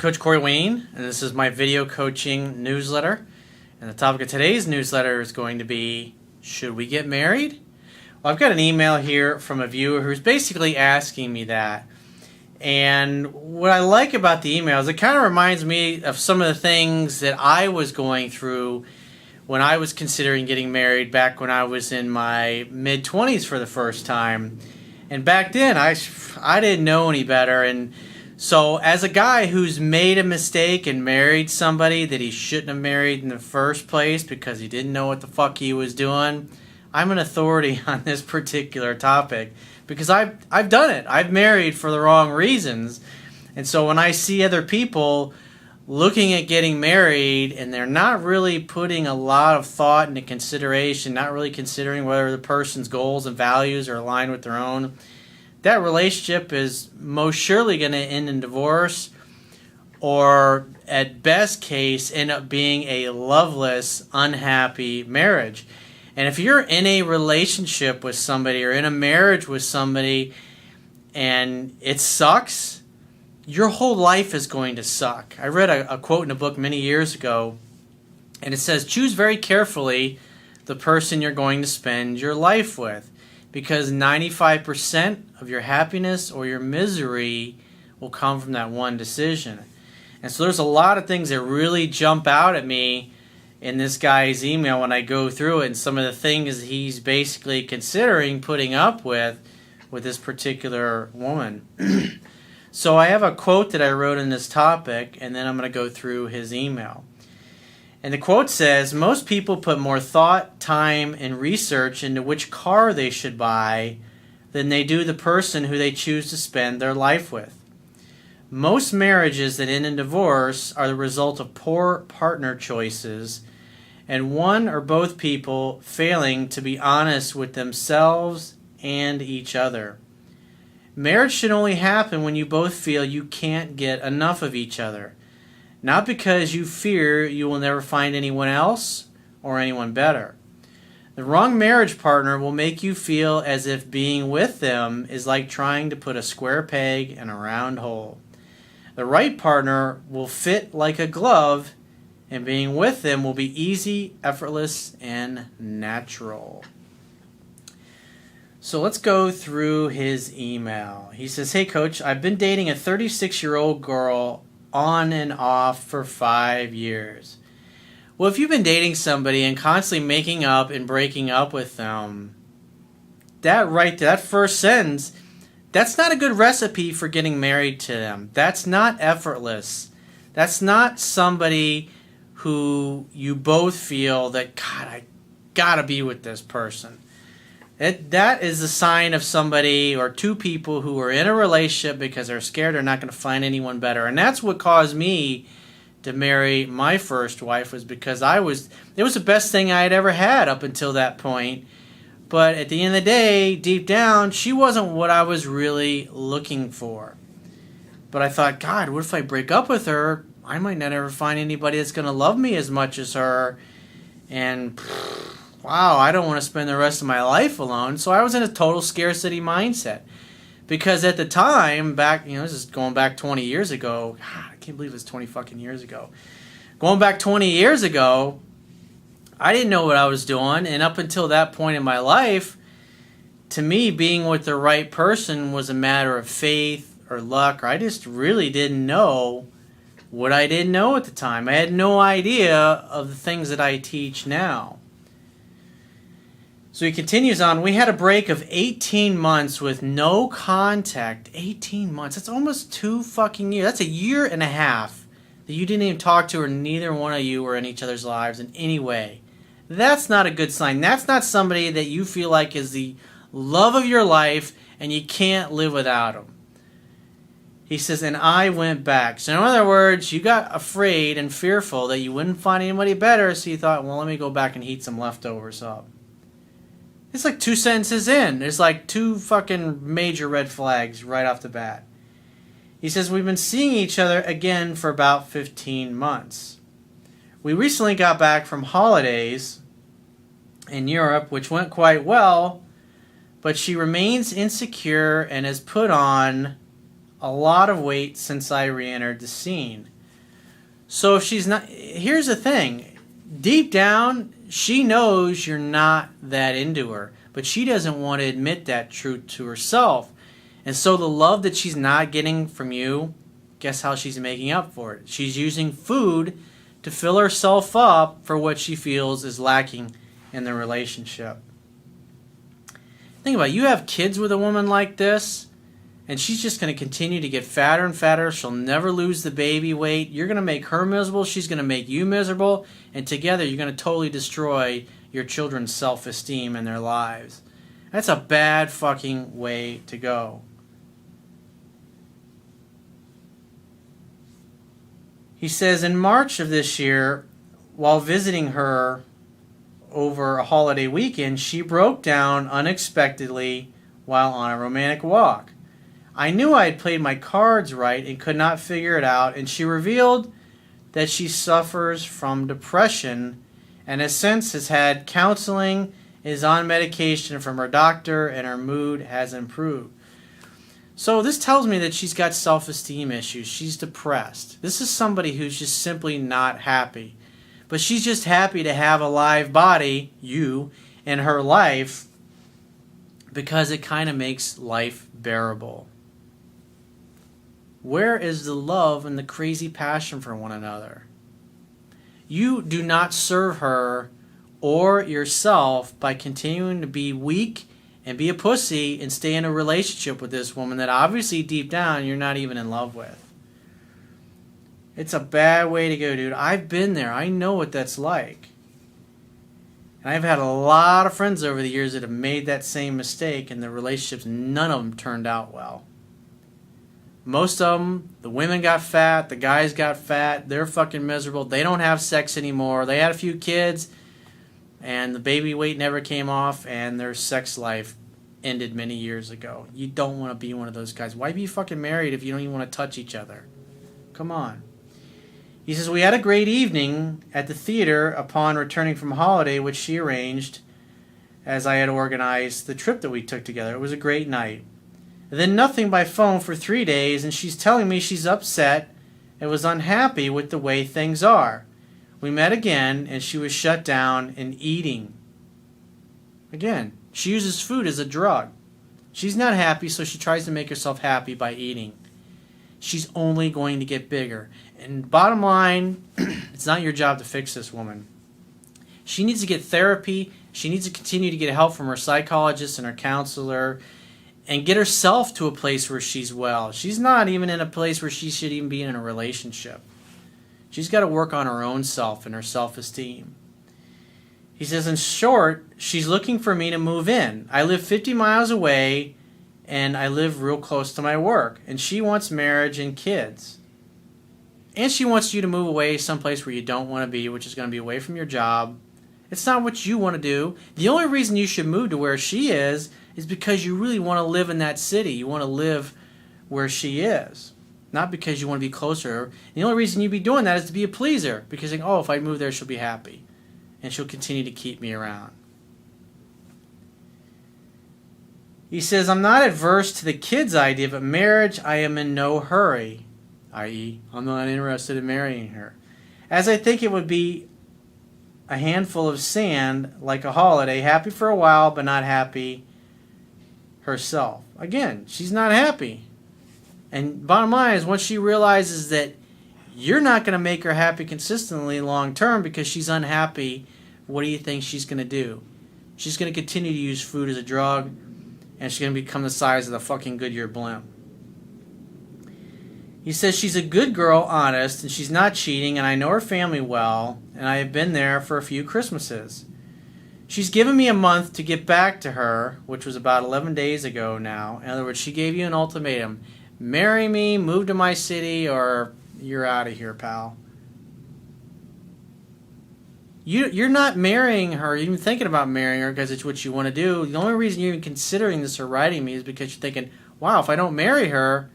Coach Corey Wayne, and this is my video coaching newsletter. And the topic of today's newsletter is going to be, should we get married? Well, I've got an email here from a viewer who's basically asking me that. And what I like about the email is it kind of reminds me of some of the things that I was going through when I was considering getting married back when I was in my mid-20s for the first time. And back then, I didn't know any better. And so as a guy who's made a mistake and married somebody that he shouldn't have married in the first place because he didn't know what the fuck he was doing, I'm an authority on this particular topic because I've done it. I've married for the wrong reasons. And so when I see other people looking at getting married and they're not really putting a lot of thought into consideration, not really considering whether the person's goals and values are aligned with their own, that relationship is most surely going to end in divorce, or at best case end up being a loveless, unhappy marriage. And if you're in a relationship with somebody or in a marriage with somebody and it sucks, your whole life is going to suck. I read a quote in a book many years ago, and it says, choose very carefully the person you're going to spend your life with, because 95% of your happiness or your misery will come from that one decision. And so there's a lot of things that really jump out at me in this guy's email when I go through it, and some of the things he's basically considering putting up with this particular woman. So I have a quote that I wrote in this topic, and then I'm going to go through his email. And the quote says, most people put more thought, time, and research into which car they should buy than they do the person who they choose to spend their life with. Most marriages that end in divorce are the result of poor partner choices and one or both people failing to be honest with themselves and each other. Marriage should only happen when you both feel you can't get enough of each other. Not because you fear you will never find anyone else or anyone better. The wrong marriage partner will make you feel as if being with them is like trying to put a square peg in a round hole. The right partner will fit like a glove, and being with them will be easy, effortless, and natural. So let's go through his email. He says, hey coach, I've been dating a 36-year-old girl on and off for 5 years. Well, if you've been dating somebody and constantly making up and breaking up with them, that first sentence, that's not a good recipe for getting married to them. That's not effortless. That's not somebody who you both feel that, God, I gotta be with this person. That is a sign of somebody or two people who are in a relationship because they're scared they're not going to find anyone better. And that's what caused me to marry my first wife, was because it was the best thing I had ever had up until that point. But at the end of the day, deep down, she wasn't what I was really looking for. But I thought, God, what if I break up with her? I might not ever find anybody that's going to love me as much as her. And wow, I don't want to spend the rest of my life alone. So I was in a total scarcity mindset. Because at the time, this is going back 20 years ago. God, I can't believe it's 20 fucking years ago. Going back 20 years ago, I didn't know what I was doing. And up until that point in my life, to me, being with the right person was a matter of faith or luck. Or I just really didn't know what I didn't know at the time. I had no idea of the things that I teach now. So he continues on, we had a break of 18 months with no contact. 18 months. That's almost 2 fucking years. That's a year and a half that you didn't even talk to her. Neither one of you were in each other's lives in any way. That's not a good sign. That's not somebody that you feel like is the love of your life and you can't live without them. He says, and I went back. So in other words, you got afraid and fearful that you wouldn't find anybody better, so you thought, well, let me go back and heat some leftovers up. It's like 2 sentences in. There's like 2 fucking major red flags right off the bat. He says, we've been seeing each other again for about 15 months. We recently got back from holidays in Europe, which went quite well, but she remains insecure and has put on a lot of weight since I re-entered the scene. So if she's not, here's the thing, deep down, she knows you're not that into her, but she doesn't want to admit that truth to herself. And so the love that she's not getting from you, guess how she's making up for it? She's using food to fill herself up for what she feels is lacking in the relationship. Think about it. You have kids with a woman like this, and she's just going to continue to get fatter and fatter. She'll never lose the baby weight. You're going to make her miserable. She's going to make you miserable. And together, you're going to totally destroy your children's self-esteem and their lives. That's a bad fucking way to go. He says, in March of this year, while visiting her over a holiday weekend, she broke down unexpectedly while on a romantic walk. I knew I had played my cards right and could not figure it out, and she revealed that she suffers from depression and has since had counseling, is on medication from her doctor, and her mood has improved. So this tells me that she's got self-esteem issues. She's depressed. This is somebody who's just simply not happy. But she's just happy to have a live body, you, in her life because it kind of makes life bearable. Where is the love and the crazy passion for one another? You do not serve her or yourself by continuing to be weak and be a pussy and stay in a relationship with this woman that obviously deep down you're not even in love with. It's a bad way to go, dude. I've been there. I know what that's like. And I've had a lot of friends over the years that have made that same mistake, and the relationships, none of them turned out well. Most of them, the women got fat, the guys got fat, they're fucking miserable, they don't have sex anymore, they had a few kids, and the baby weight never came off, and their sex life ended many years ago. You don't want to be one of those guys. Why be fucking married if you don't even want to touch each other? Come on. He says, we had a great evening at the theater upon returning from holiday, which she arranged as I had organized the trip that we took together. It was a great night. And then nothing by phone for 3 days, and she's telling me she's upset and was unhappy with the way things are. We met again, and she was shut down and eating. Again, she uses food as a drug. She's not happy, so she tries to make herself happy by eating. She's only going to get bigger. And bottom line, it's not your job to fix this woman. She needs to get therapy. She needs to continue to get help from her psychologist and her counselor and get herself to a place where she's well. She's not even in a place where she should even be in a relationship. She's got to work on her own self and her self-esteem. He says, in short, she's looking for me to move in. I live 50 miles away, and I live real close to my work. And she wants marriage and kids. And she wants you to move away someplace where you don't want to be, which is going to be away from your job. It's not what you want to do. The only reason you should move to where she is because you really want to live in that city. You want to live where she is. Not because you want to be closer. The only reason you'd be doing that is to be a pleaser. Because, oh, if I move there, she'll be happy. And she'll continue to keep me around. He says, I'm not adverse to the kids' idea, but marriage, I am in no hurry. I.e., I'm not interested in marrying her. As I think it would be a handful of sand, like a holiday, happy for a while, but not happy herself. Again, she's not happy. And bottom line is, once she realizes that you're not going to make her happy consistently long term because she's unhappy, what do you think she's going to do? She's going to continue to use food as a drug, and she's going to become the size of the fucking Goodyear blimp. He says she's a good girl, honest, and she's not cheating, and I know her family well, and I have been there for a few Christmases. She's given me a month to get back to her, which was about 11 days ago now. In other words, she gave you an ultimatum. Marry me, move to my city, or you're out of here, pal. You're not marrying her, you're even thinking about marrying her because it's what you want to do. The only reason you're even considering this or writing me is because you're thinking, wow, if I don't marry her,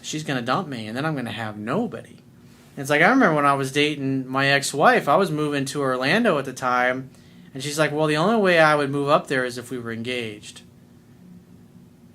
she's going to dump me, and then I'm going to have nobody. And it's like, I remember when I was dating my ex-wife, I was moving to Orlando at the time, and she's like, well, the only way I would move up there is if we were engaged.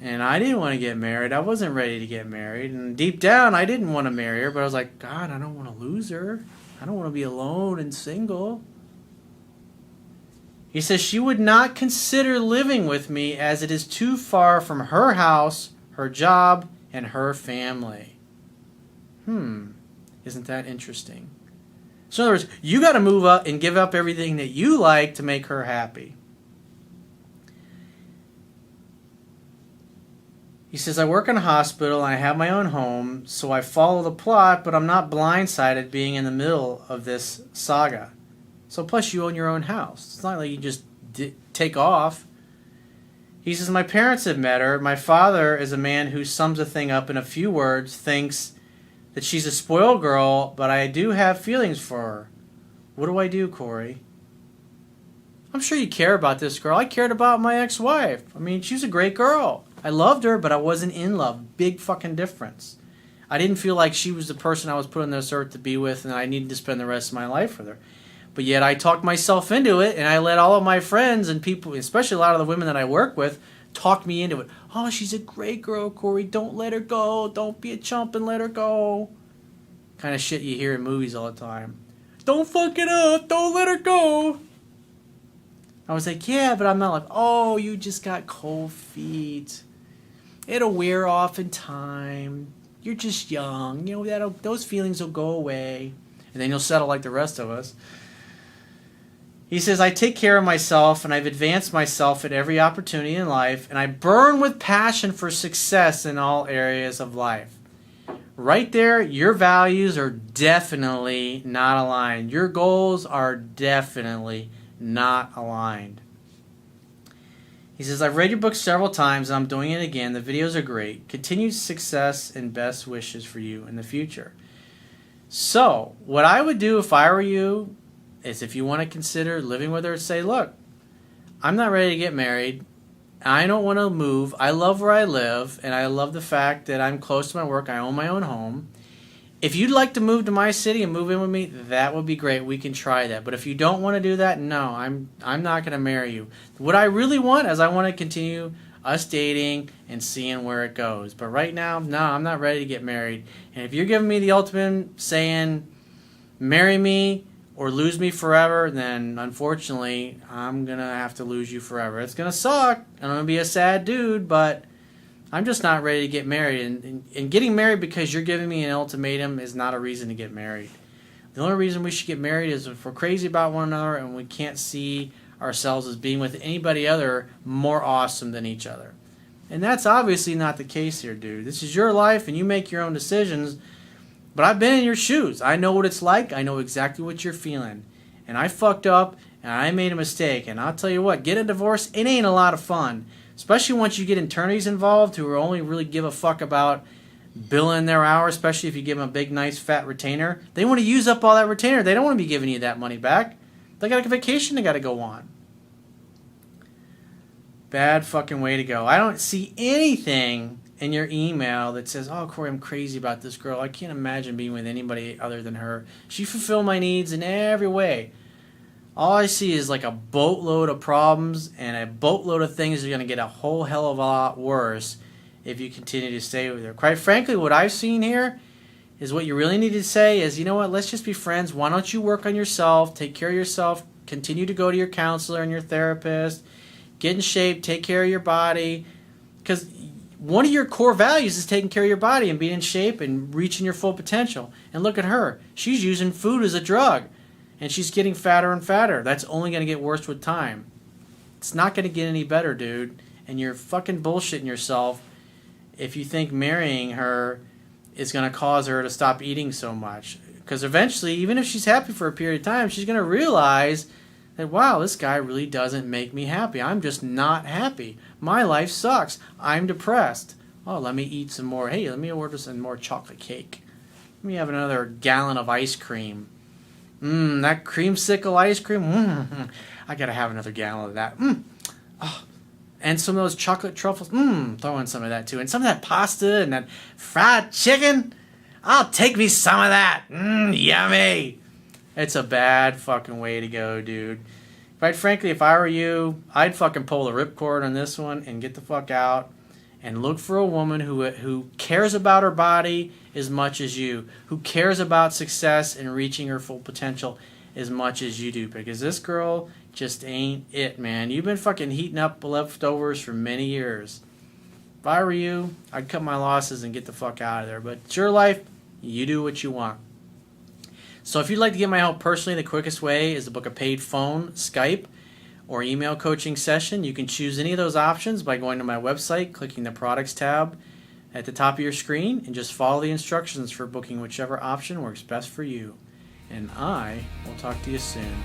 And I didn't want to get married. I wasn't ready to get married. And deep down, I didn't want to marry her. But I was like, God, I don't want to lose her. I don't want to be alone and single. He says she would not consider living with me as it is too far from her house, her job, and her family. Isn't that interesting? So in other words, you got to move up and give up everything that you like to make her happy. He says, I work in a hospital and I have my own home, so I follow the plot, but I'm not blindsided being in the middle of this saga. So plus you own your own house. It's not like you just take off. He says, my parents have met her. My father is a man who sums a thing up in a few words, thinks that she's a spoiled girl, but I do have feelings for her. What do I do, Corey? I'm sure you care about this girl. I cared about my ex-wife. I mean, she's a great girl. I loved her, but I wasn't in love. Big fucking difference. I didn't feel like she was the person I was put on this earth to be with, and I needed to spend the rest of my life with her. But yet I talked myself into it, and I let all of my friends and people, especially a lot of the women that I work with, talk me into it. Oh, she's a great girl, Corey. Don't let her go. Don't be a chump and let her go. Kind of shit you hear in movies all the time. Don't fuck it up. Don't let her go. I was like, yeah, but I'm not like, oh, you just got cold feet. It'll wear off in time. You're just young. You know, those feelings will go away. And then you'll settle like the rest of us. He says, I take care of myself, and I've advanced myself at every opportunity in life, and I burn with passion for success in all areas of life. Right there, your values are definitely not aligned. Your goals are definitely not aligned. He says, I've read your book several times, and I'm doing it again. The videos are great. Continued success and best wishes for you in the future. So, what I would do if I were you is if you want to consider living with her, say, look, I'm not ready to get married. I don't want to move. I love where I live, and I love the fact that I'm close to my work. I own my own home. If you'd like to move to my city and move in with me, that would be great. We can try that. But if you don't want to do that, no, I'm not going to marry you. What I really want is I want to continue us dating and seeing where it goes. But right now, no, I'm not ready to get married. And if you're giving me the ultimatum saying, marry me or lose me forever, then unfortunately, I'm going to have to lose you forever. It's going to suck. I'm going to be a sad dude, but I'm just not ready to get married. And getting married because you're giving me an ultimatum is not a reason to get married. The only reason we should get married is if we're crazy about one another and we can't see ourselves as being with anybody other more awesome than each other. And that's obviously not the case here, dude. This is your life and you make your own decisions. But I've been in your shoes. I know what it's like. I know exactly what you're feeling. And I fucked up and I made a mistake. And I'll tell you what, getting a divorce, it ain't a lot of fun. Especially once you get attorneys involved who only really give a fuck about billing their hours, especially if you give them a big, nice, fat retainer. They want to use up all that retainer. They don't want to be giving you that money back. They got a vacation they got to go on. Bad fucking way to go. I don't see anything in your email that says, oh, Corey, I'm crazy about this girl. I can't imagine being with anybody other than her. She fulfilled my needs in every way. All I see is like a boatload of problems and a boatload of things that are going to get a whole hell of a lot worse if you continue to stay with her. Quite frankly, what I've seen here is what you really need to say is, you know what, let's just be friends. Why don't you work on yourself, take care of yourself, continue to go to your counselor and your therapist, get in shape, take care of your body. Because one of your core values is taking care of your body and being in shape and reaching your full potential. And look at her. She's using food as a drug. And she's getting fatter and fatter. That's only going to get worse with time. It's not going to get any better, dude. And you're fucking bullshitting yourself if you think marrying her is going to cause her to stop eating so much. Because eventually, even if she's happy for a period of time, she's going to realize that, wow, this guy really doesn't make me happy. I'm just not happy. My life sucks. I'm depressed. Oh, let me eat some more. Hey, let me order some more chocolate cake. Let me have another gallon of ice cream. That creamsicle ice cream. I gotta have another gallon of that. Oh. And some of those chocolate truffles. Throw in some of that too. And some of that pasta and that fried chicken. I'll take me some of that. Yummy. It's a bad fucking way to go, dude. Quite frankly, if I were you, I'd fucking pull the ripcord on this one and get the fuck out and look for a woman who cares about her body as much as you, who cares about success and reaching her full potential as much as you do, because this girl just ain't it, man. You've been fucking heating up leftovers for many years. If I were you, I'd cut my losses and get the fuck out of there. But it's your life. You do what you want. So if you'd like to get my help personally, the quickest way is to book a paid phone, Skype, or email coaching session. You can choose any of those options by going to my website, clicking the products tab at the top of your screen, and just follow the instructions for booking whichever option works best for you. And I will talk to you soon.